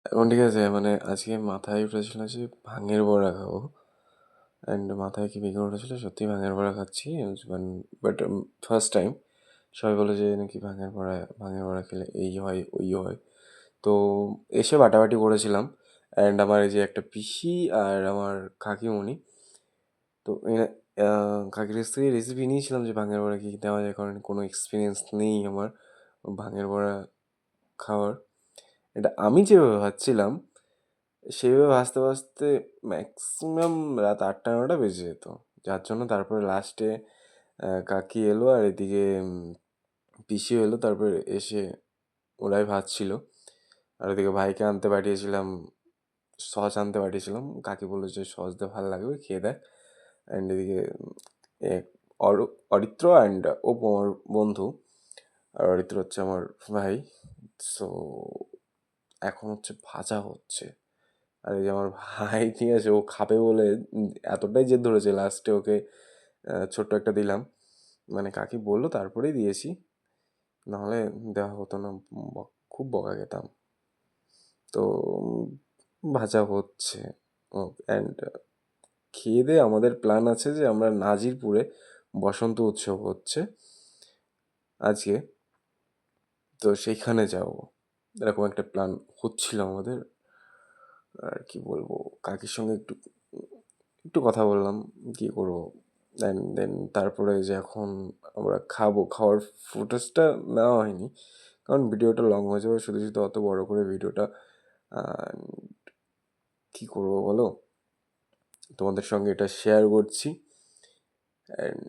এখন ঠিক আছে, মানে আজকে মাথায় উঠেছিল যে ভাঙের বড়া খাবো। অ্যান্ড মাথায় কি বেগে উঠেছিল, সত্যি ভাঙের বড়া খাচ্ছি। বাট ফার্স্ট টাইম সবাই বলে যে নাকি ভাঙের বড়া খেলে এই হয় ওই হয়। তো এসে বাটাবাটি করেছিলাম। অ্যান্ড আমার এই যে একটা পিসি আর আমার কাকিমণি, তো কাকির কাছ থেকে রেসিপি নিয়েছিলাম যে ভাঙের বড়া কী দেওয়া যায়, কারণ কোনো এক্সপিরিয়েন্স নেই আমার ভাঙের বড়া খাওয়ার। এটা আমি যেভাবে ভাবছিলাম সেভাবে ভাজতে ভাজতে ম্যাক্সিমাম রাত 8টা 9টা বেজে যেত। যার জন্য তারপরে লাস্টে কাকি এলো আর এদিকে পিসিও এলো, তারপরে এসে ওরাই ভাজছিল। আর ওদিকে ভাইকে আনতে পাঠিয়েছিলাম, সস আনতে পাঠিয়েছিলাম। কাকি বললো যে সস দিয়ে ভালো লাগবে, খেয়ে দেখ। অ্যান্ড এদিকে এ, অরিত্র অ্যান্ড ও আমার বন্ধু, আর অরিত্র হচ্ছে আমার ভাই। সো এখন হচ্ছে ভাজা হচ্ছে। আর এই যে আমার ভাই, ঠিক আছে, ও খাবে বলে এতটাই জেদ ধরেছে, লাস্টে ওকে ছোট্ট একটা দিলাম। মানে কাকি বললো তারপরেই দিয়েছি, নাহলে দেওয়া হতো না, খুব বকা খেতাম। তো ভাজা হচ্ছে। ও অ্যান্ড খেয়ে দিয়ে আমাদের প্ল্যান আছে যে আমরা নাজিরপুরে বসন্ত উৎসব হচ্ছে আজকে, তো সেইখানে যাব, এরকম একটা প্ল্যান হচ্ছিল আমাদের। আর কি বলবো, কাকির সঙ্গে একটু একটু কথা বললাম কি করব। দেন তারপরে যে এখন আমরা খাবো, খাওয়ার ফুটেজটা নেওয়া হয়নি কারণ ভিডিওটা লং হয়ে যাবে, শুধু শুধু অত বড় করে ভিডিওটা কি করবো বলো, তোমাদের সঙ্গে এটা শেয়ার করছি। অ্যান্ড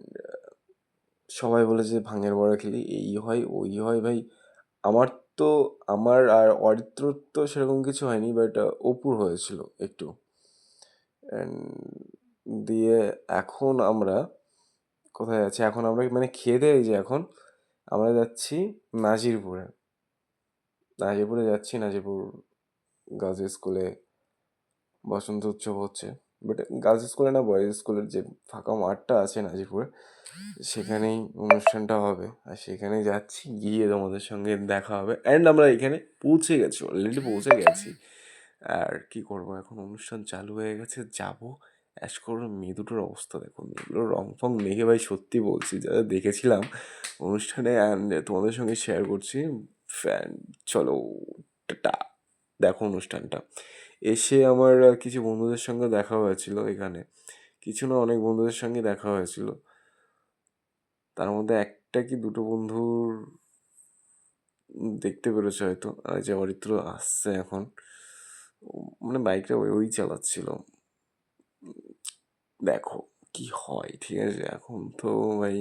সবাই বলে যে ভাঙের বড়া খেলে এই হয় ওই হয়। ভাই আমার তো, আমার আর অরিত্রর তো সেরকম কিছু হয়নি, বাট অপুর হয়েছিল একটু। অ্যান্ড দিয়ে এখন আমরা কোথায় যাচ্ছি, এখন আমরা মানে খেয়ে দেয়ে যে এখন আমরা যাচ্ছি নাজিরপুরে। নাজিরপুরে যাচ্ছি, নাজিরপুর গার্লস স্কুলে বসন্ত উৎসব হচ্ছে। বাট গার্লস স্কুলে না, বয়েজ স্কুলের যে ফাঁকা মাঠটা আছে নাজিরপুরে, সেখানেই অনুষ্ঠানটা হবে। আর সেখানেই যাচ্ছি, গিয়ে তোমাদের সঙ্গে দেখা হবে। অ্যান্ড আমরা এখানে পৌঁছে গেছি, অলরেডি পৌঁছে গেছি। আর কি করব, এখন অনুষ্ঠান চালু হয়ে গেছে, যাবো। অ্যাশ করো, মেয়ে দুটোর অবস্থা দেখো, মেয়েগুলোর রং ফং মেখে, ভাই সত্যি বলছি, যারা দেখেছিলাম অনুষ্ঠানে অ্যান্ড তোমাদের সঙ্গে শেয়ার করছি। ফ্যান, চলো টাটা, দেখো অনুষ্ঠানটা। এসে আমার কিছু বন্ধুদের সঙ্গে দেখা হয়েছিল এখানে, কিছু না অনেক বন্ধুদের সঙ্গে দেখা হয়েছিল। তার মধ্যে একটা কি দুটো বন্ধুর দেখতে পেরেছে হয়তো, আর যে অরিত্র আসছে এখন, মানে বাইকটা ওই চালাচ্ছিল। দেখো কি হয়, ঠিক আছে। এখন তো ভাই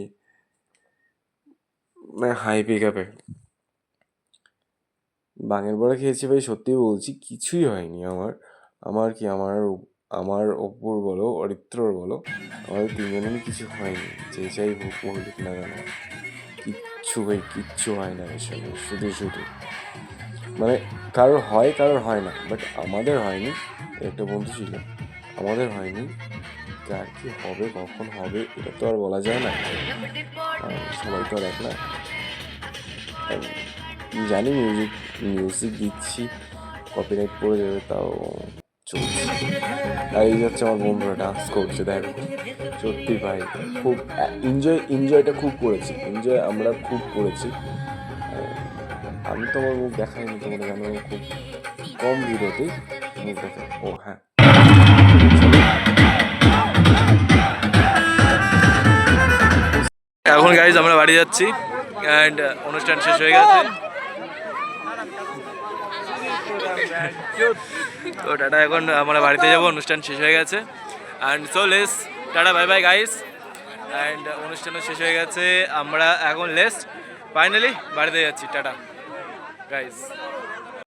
মানে হাই পিক আপে বাঙের বড়া খেয়েছি ভাই, সত্যি বলছি কিছুই হয়নি আমার। আমার কি আমার আমার অপুর বলো অরিত্রর বলো, আমাদের তিনজনেরই কিছু হয়নি, যে যাই হোক বলুক না কেন। কিচ্ছু ভাই, কিচ্ছু হয় না এসবে, শুধু শুধু মানে কারোর হয় কারোর হয় না, বাট আমাদের হয়নি। একটা বন্ধু ছিল, আমাদের হয়নি। কার কি হবে কখন হবে এটা তো আর বলা যায় না, সবাই তো আর এক না। জানি মিউজিক দিচ্ছি, কপিরাইট পড়ে যাবে, তাও চলছে। আর এই যাচ্ছে আমার বন্ধুরা ডান্স করছে, দেখো সত্যি ভাই খুব এনজয়টা খুব করেছি, এনজয় আমরা খুব করেছি। আমি তো আমার মুখ দেখাইনি তোমাদের, কেন খুব কম ভিডিওতেই মুখ দেখা। ও হ্যাঁ, এখন গাইজ আমরা বাড়ি যাচ্ছি অ্যান্ড অনুষ্ঠান শেষ হয়ে গেছে। তো টাটা, এখন আমরা বাড়িতে যাবো, অনুষ্ঠান শেষ হয়ে গেছে। And so less tata, bye bye guys. And অনুষ্ঠানও শেষ হয়ে গেছে, আমরা এখন লেস ফাইনালি বাড়িতে যাচ্ছি, টাটা গাইস।